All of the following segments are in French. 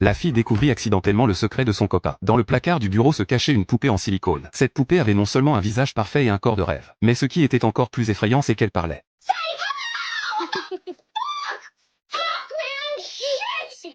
La fille découvrit accidentellement le secret de son copain. Dans le placard du bureau se cachait une poupée en silicone. Cette poupée avait non seulement un visage parfait et un corps de rêve, mais ce qui était encore plus effrayant c'est qu'elle parlait.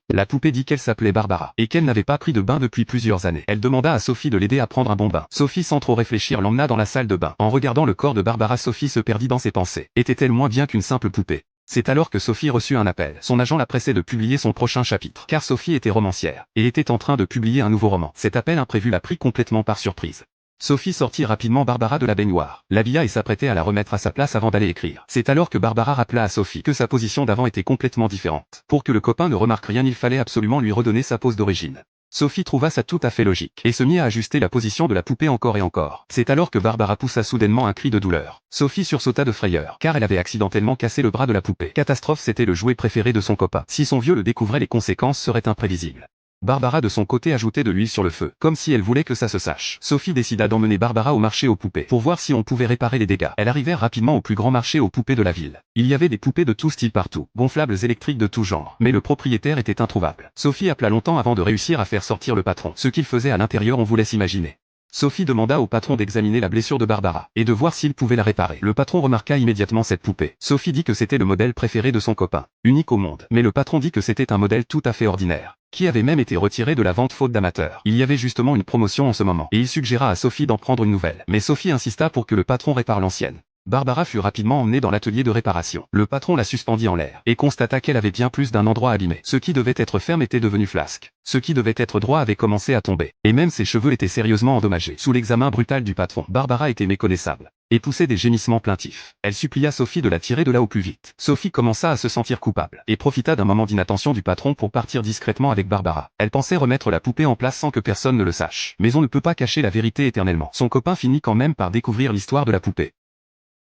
La poupée dit qu'elle s'appelait Barbara, et qu'elle n'avait pas pris de bain depuis plusieurs années. Elle demanda à Sophie de l'aider à prendre un bon bain. Sophie sans trop réfléchir l'emmena dans la salle de bain. En regardant le corps de Barbara, Sophie se perdit dans ses pensées. Était-elle moins bien qu'une simple poupée? C'est alors que Sophie reçut un appel. Son agent la pressait de publier son prochain chapitre, car Sophie était romancière, et était en train de publier un nouveau roman. Cet appel imprévu la prit complètement par surprise. Sophie sortit rapidement Barbara de la baignoire, l'habilla et s'apprêtait à la remettre à sa place avant d'aller écrire. C'est alors que Barbara rappela à Sophie que sa position d'avant était complètement différente. Pour que le copain ne remarque rien, il fallait absolument lui redonner sa pose d'origine. Sophie trouva ça tout à fait logique, et se mit à ajuster la position de la poupée encore et encore. C'est alors que Barbara poussa soudainement un cri de douleur. Sophie sursauta de frayeur, car elle avait accidentellement cassé le bras de la poupée. Catastrophe, c'était le jouet préféré de son copain. Si son vieux le découvrait, les conséquences seraient imprévisibles. Barbara de son côté ajoutait de l'huile sur le feu, comme si elle voulait que ça se sache. Sophie décida d'emmener Barbara au marché aux poupées, pour voir si on pouvait réparer les dégâts. Elle arrivait rapidement au plus grand marché aux poupées de la ville. Il y avait des poupées de tout style partout, gonflables électriques de tout genre, mais le propriétaire était introuvable. Sophie appela longtemps avant de réussir à faire sortir le patron. Ce qu'il faisait à l'intérieur on vous laisse imaginer. Sophie demanda au patron d'examiner la blessure de Barbara, et de voir s'il pouvait la réparer. Le patron remarqua immédiatement cette poupée. Sophie dit que c'était le modèle préféré de son copain, unique au monde. Mais le patron dit que c'était un modèle tout à fait ordinaire, qui avait même été retiré de la vente faute d'amateurs. Il y avait justement une promotion en ce moment, et il suggéra à Sophie d'en prendre une nouvelle. Mais Sophie insista pour que le patron répare l'ancienne. Barbara fut rapidement emmenée dans l'atelier de réparation. Le patron la suspendit en l'air, et constata qu'elle avait bien plus d'un endroit abîmé. Ce qui devait être ferme était devenu flasque. Ce qui devait être droit avait commencé à tomber. Et même ses cheveux étaient sérieusement endommagés. Sous l'examen brutal du patron, Barbara était méconnaissable, et poussait des gémissements plaintifs. Elle supplia Sophie de la tirer de là au plus vite. Sophie commença à se sentir coupable, et profita d'un moment d'inattention du patron pour partir discrètement avec Barbara. Elle pensait remettre la poupée en place sans que personne ne le sache. Mais on ne peut pas cacher la vérité éternellement. Son copain finit quand même par découvrir l'histoire de la poupée.